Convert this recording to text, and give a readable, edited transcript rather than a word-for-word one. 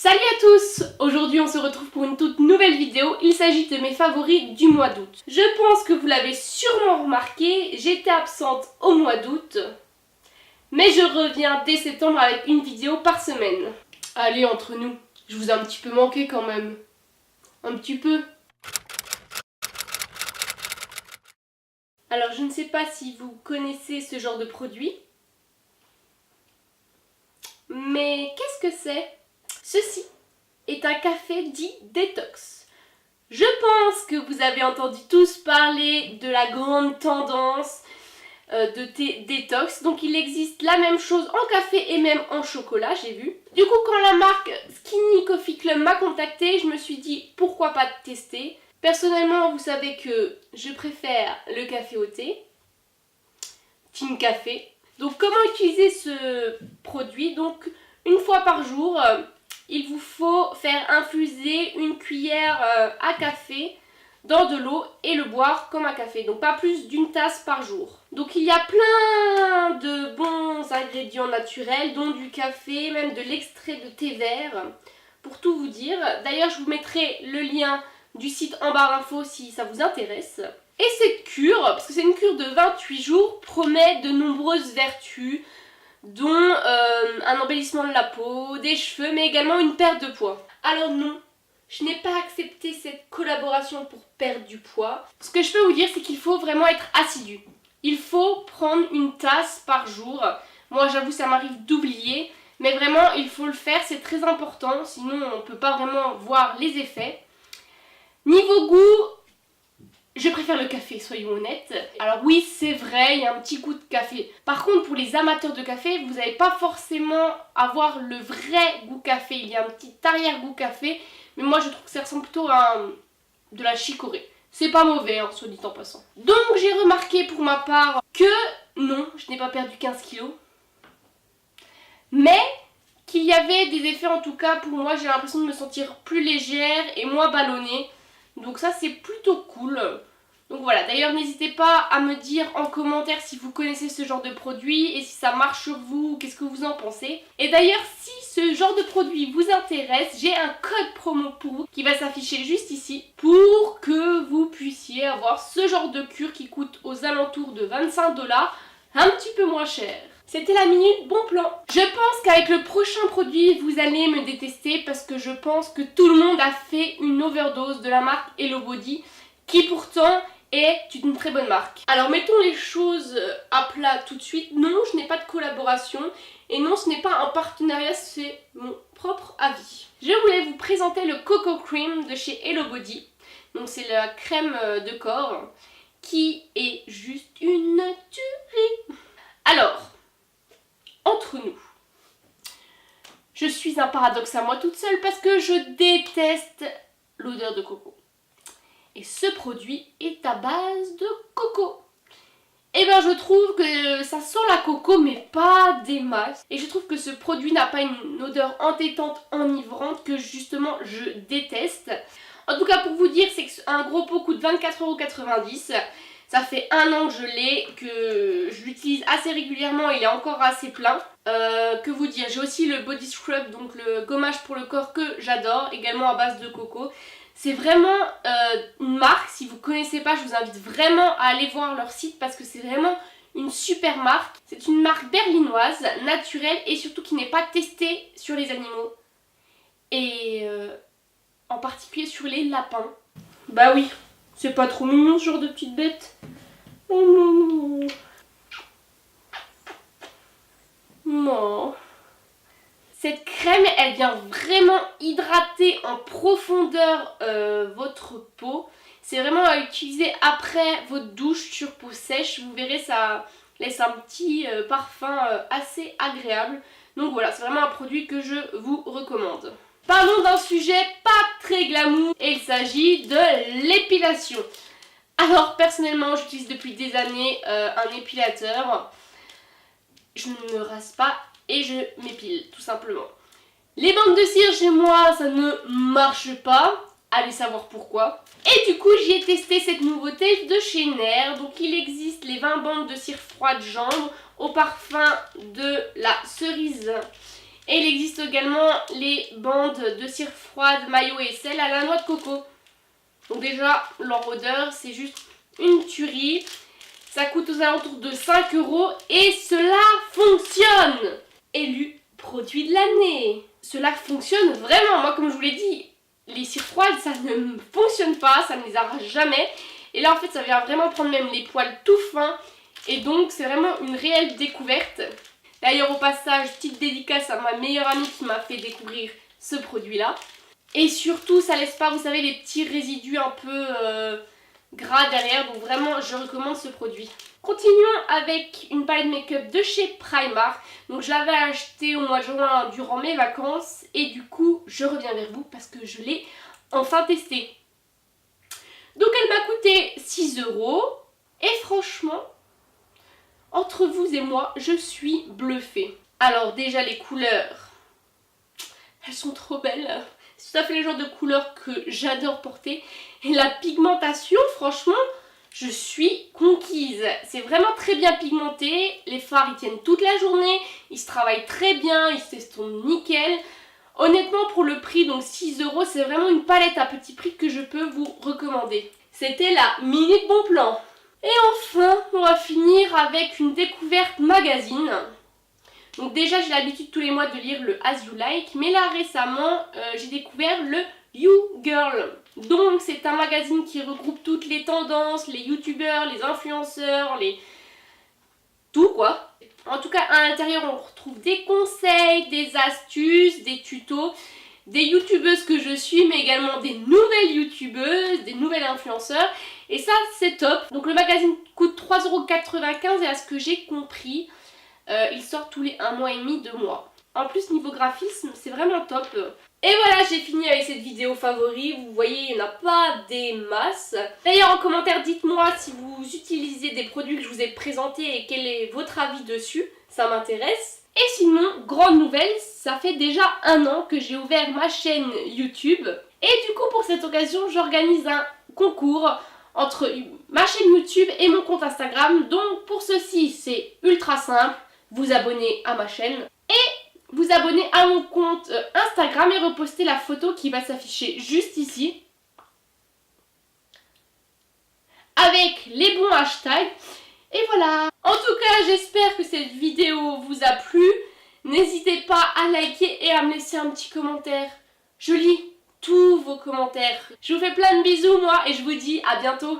Salut à tous! Aujourd'hui on se retrouve pour une toute nouvelle vidéo, il s'agit de mes favoris du mois d'août. Je pense que vous l'avez sûrement remarqué, j'étais absente au mois d'août, mais je reviens dès septembre avec une vidéo par semaine. Allez, entre nous, je vous ai un petit peu manqué quand même. Un petit peu. Alors je ne sais pas si vous connaissez ce genre de produit, mais qu'est-ce que c'est? Ceci est un café dit détox. Je pense que vous avez entendu tous parler de la grande tendance de thé détox. Donc il existe la même chose en café et même en chocolat, j'ai vu. Du coup, quand la marque Skinny Coffee Club m'a contactée, je me suis dit pourquoi pas tester. Personnellement, vous savez que je préfère le café au thé. Team Café. Donc comment utiliser ce produit? Donc une fois par jour, il vous faut faire infuser une cuillère à café dans de l'eau et le boire comme un café. Donc pas plus d'une tasse par jour. Donc il y a plein de bons ingrédients naturels, dont du café, même de l'extrait de thé vert, pour tout vous dire. D'ailleurs, je vous mettrai le lien du site en barre d'infos si ça vous intéresse. Et cette cure, parce que c'est une cure de 28 jours, promet de nombreuses vertus, dont un embellissement de la peau, des cheveux, mais également une perte de poids. Alors non, je n'ai pas accepté cette collaboration pour perdre du poids. Ce que je peux vous dire, c'est qu'il faut vraiment être assidu. Il faut prendre une tasse par jour. Moi, j'avoue, ça m'arrive d'oublier, mais vraiment, il faut le faire, c'est très important, sinon on ne peut pas vraiment voir les effets. Niveau goût, je préfère le café, soyons honnêtes. Alors oui, c'est vrai, il y a un petit goût de café. Par contre, pour les amateurs de café, vous n'allez pas forcément avoir le vrai goût café. Il y a un petit arrière-goût café, mais moi je trouve que ça ressemble plutôt à de la chicorée. C'est pas mauvais, hein, soit dit en passant. Donc j'ai remarqué pour ma part que non, je n'ai pas perdu 15 kilos. Mais qu'il y avait des effets, en tout cas pour moi, j'ai l'impression de me sentir plus légère et moins ballonnée. Donc ça c'est plutôt cool. Donc voilà, d'ailleurs n'hésitez pas à me dire en commentaire si vous connaissez ce genre de produit et si ça marche sur vous, qu'est-ce que vous en pensez. Et d'ailleurs si ce genre de produit vous intéresse, j'ai un code promo pour vous qui va s'afficher juste ici pour que vous puissiez avoir ce genre de cure qui coûte aux alentours de 25 $, un petit peu moins cher. C'était la minute bon plan. Je pense qu'avec le prochain produit, vous allez me détester parce que je pense que tout le monde a fait une overdose de la marque Hello Body qui pourtant est une très bonne marque. Alors mettons les choses à plat tout de suite. Non, je n'ai pas de collaboration et non, ce n'est pas un partenariat, c'est mon propre avis. Je voulais vous présenter le Coco Cream de chez Hello Body. Donc c'est la crème de corps qui est juste une tuerie. Alors, entre nous, je suis un paradoxe à moi toute seule parce que je déteste l'odeur de coco. Et ce produit est à base de coco. Et bien je trouve que ça sent la coco mais pas des masses. Et je trouve que ce produit n'a pas une odeur entêtante, enivrante que justement je déteste. En tout cas pour vous dire, c'est qu'un gros pot coûte 24,90 €. Ça fait 1 an que je l'ai, que je l'utilise assez régulièrement, il est encore assez plein. Que vous dire, j'ai aussi le body scrub, donc le gommage pour le corps que j'adore, également à base de coco. C'est vraiment une marque, si vous ne connaissez pas, je vous invite vraiment à aller voir leur site parce que c'est vraiment une super marque. C'est une marque berlinoise, naturelle et surtout qui n'est pas testée sur les animaux. Et en particulier sur les lapins. Bah oui. C'est pas trop mignon ce genre de petite bête. Oh non. Non. Cette crème, elle vient vraiment hydrater en profondeur votre peau. C'est vraiment à utiliser après votre douche sur peau sèche. Vous verrez, ça laisse un petit parfum assez agréable. Donc voilà, c'est vraiment un produit que je vous recommande. Parlons d'un sujet pas très glamour et il s'agit de l'épilation. Alors personnellement j'utilise depuis des années un épilateur. Je ne me rase pas et je m'épile tout simplement. Les bandes de cire chez moi ça ne marche pas. Allez savoir pourquoi. Et du coup j'y ai testé cette nouveauté de chez Nair. Donc il existe les 20 bandes de cire froide jambes au parfum de la cerise Et il existe également les bandes de cire froide, mayo et sel à la noix de coco. Donc déjà, leur odeur, c'est juste une tuerie. Ça coûte aux alentours de 5 € et cela fonctionne. Élu produit de l'année. Cela fonctionne vraiment. Moi, comme je vous l'ai dit, les cires froides, ça ne fonctionne pas, ça ne les arrache jamais. Et là, en fait, ça vient vraiment prendre même les poils tout fins. Et donc, c'est vraiment une réelle découverte. D'ailleurs, au passage, petite dédicace à ma meilleure amie qui m'a fait découvrir ce produit-là. Et surtout, ça laisse pas, vous savez, les petits résidus un peu gras derrière. Donc vraiment, je recommande ce produit. Continuons avec une palette make-up de chez Primark. Donc je l'avais achetée au mois de juin durant mes vacances. Et du coup, je reviens vers vous parce que je l'ai enfin testée. Donc elle m'a coûté 6 €. Et franchement, entre vous et moi, je suis bluffée. Alors déjà les couleurs, elles sont trop belles. C'est tout à fait le genre de couleurs que j'adore porter. Et la pigmentation, franchement, je suis conquise. C'est vraiment très bien pigmenté. Les fards, ils tiennent toute la journée. Ils se travaillent très bien. Ils s'estompent nickel. Honnêtement, pour le prix, donc 6 €, c'est vraiment une palette à petit prix que je peux vous recommander. C'était la Minute Bon Plan. Et enfin, on va finir avec une découverte magazine. Donc déjà, j'ai l'habitude tous les mois de lire le As You Like, mais là récemment, j'ai découvert le You Girl. Donc c'est un magazine qui regroupe toutes les tendances, les youtubeurs, les influenceurs, tout quoi. En tout cas, à l'intérieur, on retrouve des conseils, des astuces, des tutos, des youtubeuses que je suis, mais également des nouvelles youtubeuses, des nouvelles influenceurs. Et ça, c'est top. Donc le magazine coûte 3,95 € et à ce que j'ai compris, il sort tous les 1 mois et demi, 2 mois. En plus, niveau graphisme, c'est vraiment top. Et voilà, j'ai fini avec cette vidéo favori. Vous voyez, il n'y en a pas des masses. D'ailleurs, en commentaire, dites-moi si vous utilisez des produits que je vous ai présentés et quel est votre avis dessus. Ça m'intéresse. Et sinon, grande nouvelle, ça fait déjà 1 an que j'ai ouvert ma chaîne YouTube. Et du coup, pour cette occasion, j'organise un concours entre ma chaîne YouTube et mon compte Instagram. Donc, pour ceci, c'est ultra simple. Vous abonnez à ma chaîne et vous abonnez à mon compte Instagram et reposter la photo qui va s'afficher juste ici avec les bons hashtags. Et voilà. En tout cas, j'espère que cette vidéo vous a plu. N'hésitez pas à liker et à me laisser un petit commentaire. Je lis tous vos commentaires. Je vous fais plein de bisous moi et je vous dis à bientôt.